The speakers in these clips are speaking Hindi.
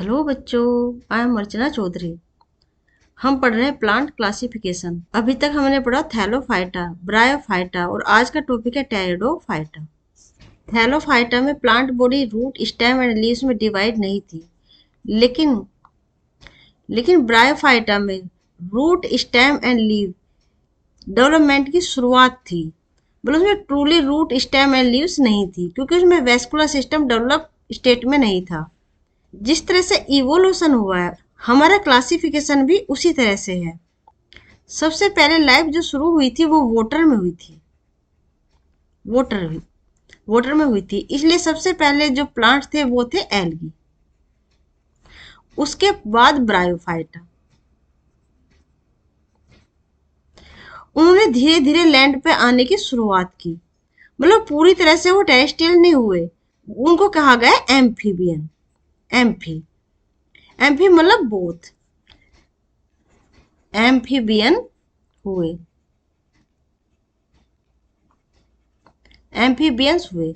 हेलो बच्चों, आई एम अर्चना चौधरी। हम पढ़ रहे हैं प्लांट क्लासिफिकेशन। अभी तक हमने पढ़ा थैलोफाइटा, ब्रायोफाइटा और आज का टॉपिक है टेरिडोफाइटा। थैलोफाइटा में plant body root, stem and leaves में डिवाइड नहीं थी, लेकिन लेकिन ब्रायोफाइटा में root, stem and leaf development की शुरुआत थी। मतलब उसमें truly root, stem and leaves नहीं थी, क्योंकि उसमें वेस्कुलर सिस्टम डेवलप स्टेट में नहीं था। जिस तरह से इवोल्यूशन हुआ है, हमारा क्लासिफिकेशन भी उसी तरह से है। सबसे पहले लाइफ जो शुरू हुई थी वो वाटर में हुई थी। वाटर वाटर में हुई थी, इसलिए सबसे पहले जो प्लांट थे वो थे एल्गी। उसके बाद ब्रायोफाइटा। उन्होंने धीरे धीरे लैंड पे आने की शुरुआत की। मतलब पूरी तरह से वो टेरेस्ट्रियल नहीं हुए, उनको कहा गया एम्फीबियन। एम्फी एम्फी मतलब बोथ, एम्फीबियन हुए, एम्फीबियंस हुए।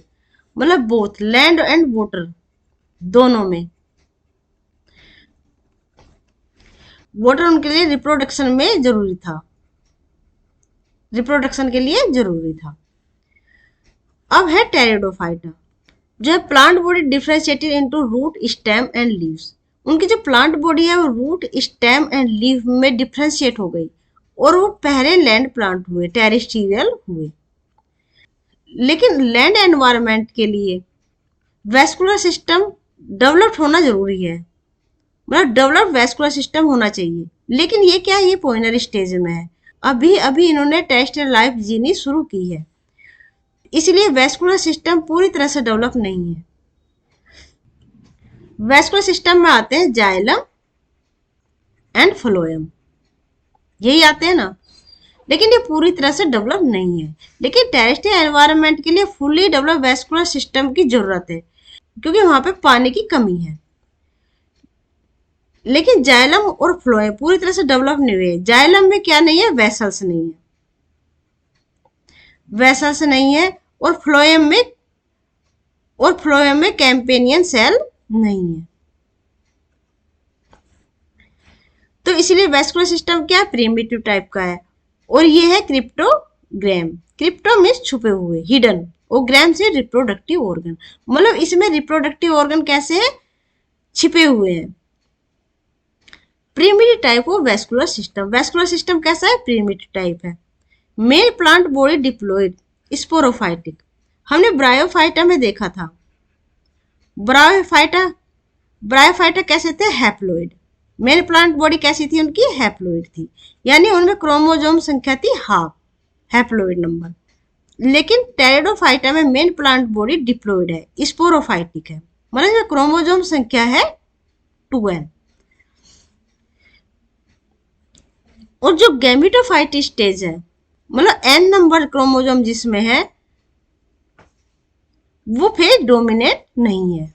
मतलब बोथ लैंड एंड वाटर दोनों में। वाटर उनके लिए रिप्रोडक्शन में जरूरी था, रिप्रोडक्शन के लिए जरूरी था। अब है टेरिडोफाइटा, जो है plant body differentiated into root, stem and leaves. उनकी जो प्लांट बॉडी है वो रूट, स्टेम एंड लीव में डिफरेंशिएट हो गई और वो पहले लैंड प्लांट हुए, टेरेस्ट्रियल हुए। लेकिन लैंड एनवायरनमेंट के लिए वेस्कुलर सिस्टम डेवलप्ड होना जरूरी है। मतलब डेवलप्ड वेस्कुलर सिस्टम होना चाहिए। लेकिन ये क्या, ये पोइनरी स्टेज में है। अभी अभी इन्होंने टेरेस्ट्रियल लाइफ जीनी शुरू की है, इसलिए वेस्कुलर सिस्टम पूरी तरह से डेवलप नहीं है। वेस्कुलर सिस्टम में आते हैं जाइलम एंड फ्लोएम, यही आते हैं ना। लेकिन ये पूरी तरह से डेवलप नहीं है। लेकिन टेरेस्ट्रियल एनवायरनमेंट के लिए फुली डेवलप वेस्कुलर सिस्टम की जरूरत है, क्योंकि वहां पे पानी की कमी है। लेकिन जाइलम और फ्लोएम पूरी तरह से डेवलप नहीं हुए। जाइलम में क्या नहीं है, वेसल्स नहीं है, वेसल्स नहीं है। और फ्लोएम में कैंपेनियन सेल नहीं है। तो इसलिए वेस्कुलर सिस्टम क्या है, प्रिमिटिव टाइप का है। और ये है क्रिप्टोग्राम। क्रिप्टो मीन्स छुपे हुए, हिडन, और ग्राम से रिप्रोडक्टिव ऑर्गन। मतलब इसमें रिप्रोडक्टिव ऑर्गन कैसे है, छिपे हुए हैं। Primitive type of vascular system. Vascular system कैसा है, प्रिमिटिव टाइप है। Male plant body diploid, sporophytic. हमने ब्रायोफाइटा में देखा था। ब्रायोफाइटा ब्रायोफाइटा कैसे थे, हैप्लॉइड। मेल प्लांट बॉडी कैसी थी उनकी, हैप्लॉइड थी। यानी उनमें क्रोमोसोम संख्या थी हाफ, हैप्लॉइड नंबर। लेकिन टेरिडोफाइटा में मेन प्लांट बॉडी डिप्लॉयड है, स्पोरोफाइटिक है। मतलब क्रोमोसोम संख्या है 2n। और जो गैमेटोफाइट स्टेज है, मतलब n नंबर क्रोमोसोम जिसमें है, वो फिर डोमिनेट नहीं है।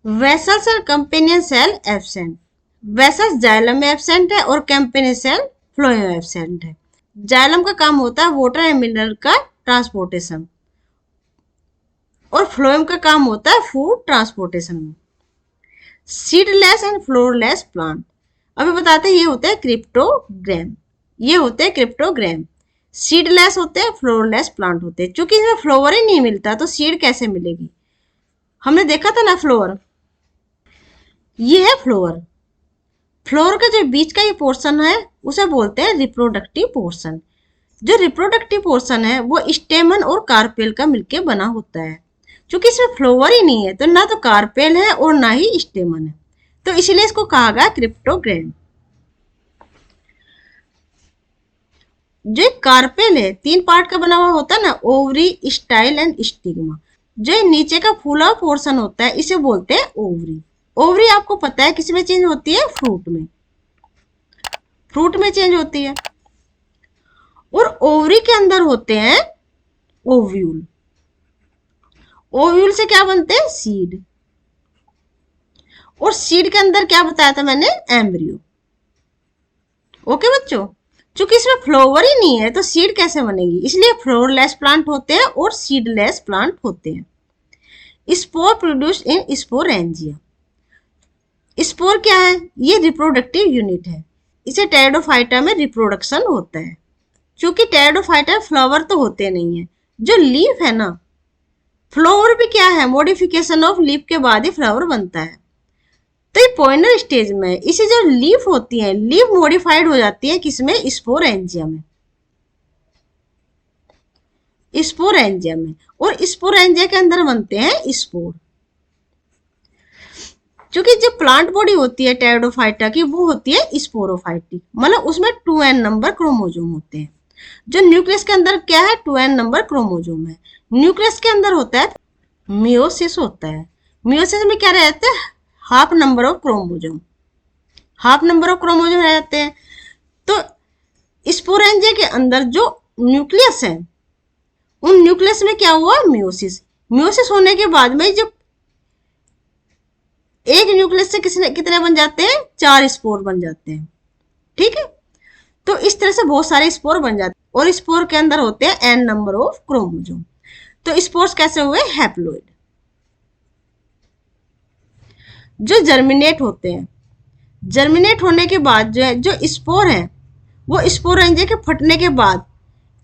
वेसल्स और companion cell absent. Vessels xylem में एब्सेंट है और कंपेनियन सेल फ्लोएम में एब्सेंट है। जाइलम का काम होता है वाटर एंड मिनरल का ट्रांसपोर्टेशन, और फ्लोएम का काम होता है फूड ट्रांसपोर्टेशन में। Seedless and flowerless plant. अभी बताते हैं, ये होते हैं क्रिप्टोग्राम। ये होते हैं क्रिप्टोग्राम। सीडलेस होते हैं, फ्लोरलेस प्लांट होते हैं। क्योंकि इसमें फ्लोवर ही नहीं मिलता तो सीड कैसे मिलेगी। हमने देखा था ना फ्लोवर, ये है फ्लोवर। फ्लोवर का जो बीच का ये पोर्शन है उसे बोलते हैं रिप्रोडक्टिव पोर्शन। जो रिप्रोडक्टिव पोर्शन है वो स्टेमन और कार्पेल का मिलके बना होता है। क्योंकि इसमें फ्लोवर ही नहीं है तो ना तो कार्पेल है और ना ही स्टेमन है, तो इसलिए इसको कहा गया क्रिप्टोग्राम। जो कार्पेल है 3 पार्ट का बना हुआ होता है ना, ओवरी, स्टाइल एंड स्टिग्मा। जो नीचे का फूला पोर्शन होता है इसे बोलते हैं ओवरी। ओवरी आपको पता है किस में चेंज होती है, फ्रूट में। फ्रूट में चेंज होती है। और ओवरी के अंदर होते हैं ओव्यूल। ओव्यूल से क्या बनते हैं, सीड। और सीड के अंदर क्या बताया था मैंने, एम्ब्रियो। ओके बच्चों, चूंकि इसमें फ्लावर ही नहीं है तो सीड कैसे बनेगी, इसलिए फ्लोरलेस प्लांट होते हैं और सीडलेस प्लांट होते हैं। Spore produced in sporangia. Spore क्या है, ये रिप्रोडक्टिव यूनिट है, इसे टेरिडोफाइटा में रिप्रोडक्शन होता है। चूंकि टेरिडोफाइटा फ्लावर तो होते नहीं है, जो लीफ है ना, फ्लावर भी क्या है, मॉडिफिकेशन ऑफ लीफ के बाद ही फ्लावर बनता है। तो ये पॉइनर स्टेज में, इसे जो लीफ होती है, लीफ मॉडिफाइड हो जाती है किसमें, स्पोरेंजिया में, स्पोरेंजिया में। और स्पोरेंजिया के अंदर बनते हैं स्पोर। क्योंकि जो प्लांट बॉडी होती है टेरिडोफाइटा की, वो होती है स्पोरोफाइटिक, मतलब उसमें 2n नंबर क्रोमोजोम होते हैं। जो न्यूक्लियस के अंदर क्या है, 2n नंबर क्रोमोजोम है। न्यूक्लियस के अंदर होता है मियोसिस होता है। मियोसिस में क्या रहता है, half number of chromosome, half number of chromosome रहते हैं। तो स्पोरेंजिया के अंदर जो न्यूक्लियस है, उन न्यूक्लियस में क्या हुआ, मियोसिस। मियोसिस होने के बाद में जब एक न्यूक्लियस से कितने बन जाते हैं, 4 स्पोर बन जाते हैं। ठीक है, तो इस तरह से बहुत सारे स्पोर बन जाते हैं और स्पोर के अंदर होते हैं n नंबर ऑफ क्रोमोजोम। तो स्पोर्स कैसे हुए, हैप्लोइड। जो जर्मिनेट होते हैं, जर्मिनेट होने के बाद जो है, जो स्पोर है, वो स्पोरेंजिया के फटने के बाद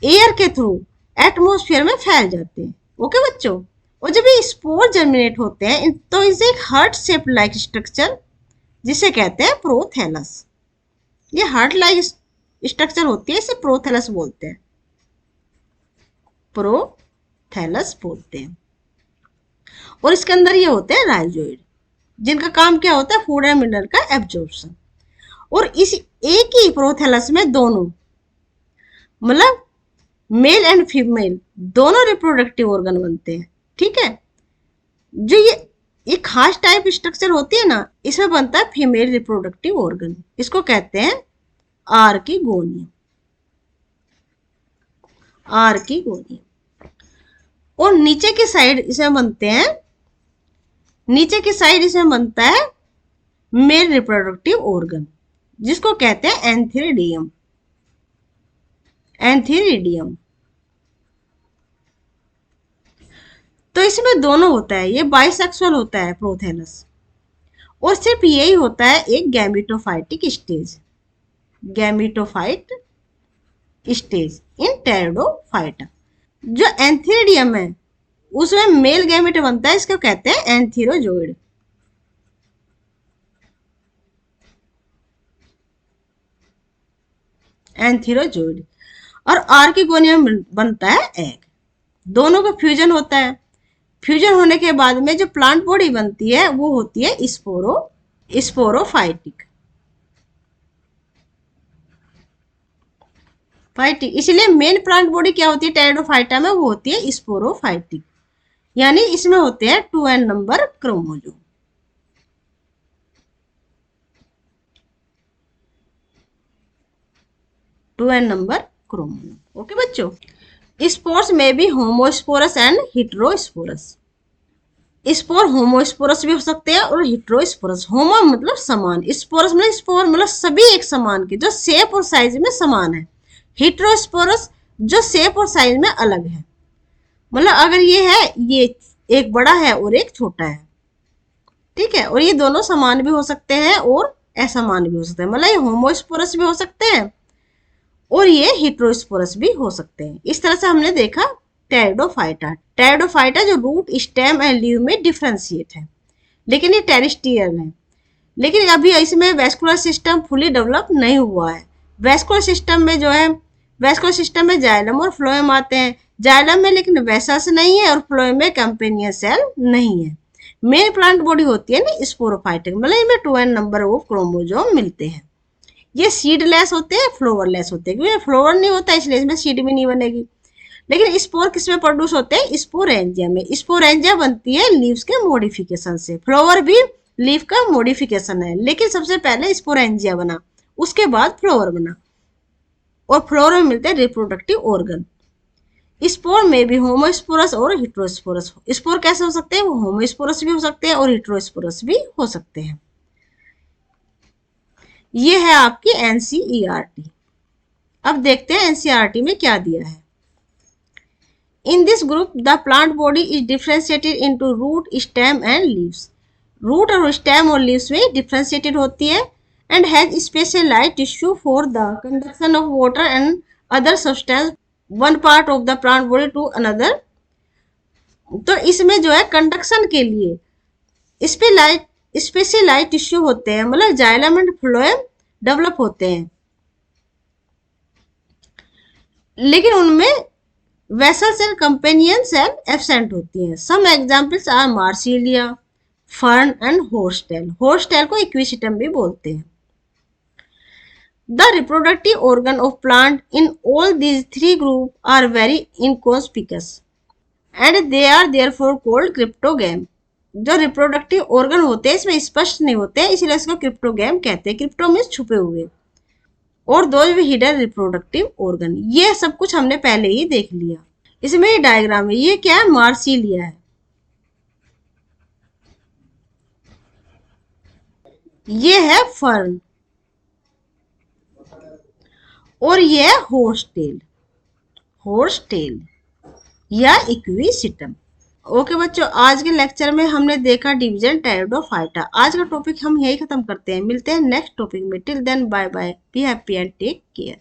एयर के थ्रू एटमॉस्फेयर में फैल जाते हैं। ओके बच्चों, और जब ये स्पोर जर्मिनेट होते हैं तो इसे एक हार्ट शेप लाइक स्ट्रक्चर, जिसे कहते हैं प्रोथैलस, ये हार्ट लाइक स्ट्रक्चर होती है, इसे प्रोथैलस बोलते हैं, प्रोथैलस बोलते हैं। और इसके अंदर ये होते हैं राइजोइड, जिनका काम क्या होता है, फूड एंड मिनरल का एब्जॉर्प्शन। और इस एक ही प्रोथैलस में दोनों, मतलब मेल एंड फीमेल दोनों रिप्रोडक्टिव ऑर्गन बनते हैं। ठीक है, जो ये खास टाइप स्ट्रक्चर होती है ना, इसमें बनता है फीमेल रिप्रोडक्टिव ऑर्गन, इसको कहते हैं आर्किगोनियम, आर्किगोनियम। और नीचे की साइड इसमें बनते हैं, नीचे की साइड इसमें बनता है मेल रिप्रोडक्टिव ऑर्गन, जिसको कहते हैं एंथीरिडियम, एंथीरिडियम। तो इसमें दोनों होता है, ये बाइसेक्सुअल होता है प्रोथैलस, और सिर्फ यही होता है एक गैमेटोफाइटिक स्टेज, गैमेटोफाइट स्टेज इन टेरिडोफाइटा। जो एंथीरिडियम है उसमें मेल गैमेट बनता है, इसको कहते हैं एंथीरोजोइड, एंथीरोजोइड। और आर्किगोनियम बनता है एग। दोनों का फ्यूजन होता है, फ्यूजन होने के बाद में जो प्लांट बॉडी बनती है वो होती है स्पोरोफाइटिक, फाइटिक। इसलिए मेन प्लांट बॉडी क्या होती है टेरिडोफाइटा में, वो होती है स्पोरोफाइटिक, यानी इसमें होते हैं 2n number chromosome. Number chromosome. Okay बच्चों, स्पोर्स में भी homosporous and heterosporous. Spore homosporous भी हो सकते हैं और हिट्रोस्पोरस। होमो मतलब समान, स्पोरस मतलब स्पोर मतलब सभी एक समान के, जो शेप और साइज में समान है। हिट्रोस्पोरस जो शेप और साइज में अलग है, मतलब अगर ये है, ये एक बड़ा है और एक छोटा है, ठीक है, और ये दोनों समान भी हो सकते हैं और असमान भी हो सकते हैं, मतलब ये होमोस्पोरस भी हो सकते हैं और ये हिट्रोस्पोरस भी हो सकते हैं। इस तरह से हमने देखा टेरिडोफाइटा। टेरिडोफाइटा जो रूट, स्टेम एंड लीव में डिफ्रेंशिएट है, लेकिन ये टेरिस्टियल है। लेकिन अभी इसमें वेस्कुलर सिस्टम फुली डेवलप नहीं हुआ है। वेस्कुलर सिस्टम में जो है, वेस्कुलर सिस्टम में जाइलम और फ्लोएम आते हैं। जाइलम में लेकिन वेसल्स नहीं है और फ्लोएम में कैम्पेनियन सेल नहीं है। मेन प्लांट बॉडी होती है ना स्पोरोफाइटिक, मतलब इनमें 2n नंबर ऑफ क्रोमोजोम मिलते हैं। ये सीडलेस होते हैं, फ्लोवरलेस होते हैं, क्योंकि फ्लोवर नहीं होता इसलिए इसमें सीड भी नहीं बनेगी। लेकिन स्पोर किसमें प्रोड्यूस होते हैं, स्पोरेंजिया में। स्पोरेंजिया बनती है लीव्स के मॉडिफिकेशन से। फ्लावर भी लीफ का मॉडिफिकेशन है, लेकिन सबसे पहले स्पोरेंजिया बना, उसके बाद फ्लावर बना, और फ्लावर में मिलते हैं रिप्रोडक्टिव ऑर्गन। स्पोर में भी होमोस्पोरस और हिट्रोस्पोरस। स्पोर कैसे हो सकते हैं, वो होमोस्पोरस भी हो सकते हैं और हिट्रोस्पोरस भी हो सकते हैं। ये है आपकी NCERT। अब देखते हैं एनसीईआरटी में क्या दिया है। In this group the plant body is differentiated into root, stem and leaves. Root और स्टेम और लीव्स में डिफ्रेंशिएटेड होती है and has specialised tissue for the conduction of water and other substance one part of the plant body to another. तो इसमें जो है कंडक्शन के लिए स्पेशलाइज्ड टिश्यू होते हैं, मतलब जाइलम एंड फ्लोएम डेवलप होते हैं, लेकिन उनमें vessels and companion cell absent होती हैं। Some examples are marsilea, fern and horsetail. Horsetail को इक्विसिटम भी बोलते हैं। The reproductive organ of plant in all these three groups are very inconspicuous and they are therefore called cryptogam। जो रिप्रोडक्टिव ऑर्गन होते हैं इसमें स्पष्ट नहीं होते हैं, इसलिए इसको क्रिप्टोगैम कहते हैं। क्रिप्टो मीन्स छुपे हुए, और दोज भी हिडन रिप्रोडक्टिव ऑर्गन। ये सब कुछ हमने पहले ही देख लिया। इसमें ये डायग्राम है, ये क्या है, मार्सिलिया है, ये है फर्न, और ये है हॉर्सटेल, हॉर्सटेल या इक्विसिटम। ओके बच्चों, आज के लेक्चर में हमने देखा डिवीजन टेरिडोफाइटा। आज का टॉपिक हम यही खत्म करते हैं, मिलते हैं नेक्स्ट टॉपिक में। Till then bye bye, be happy and take care.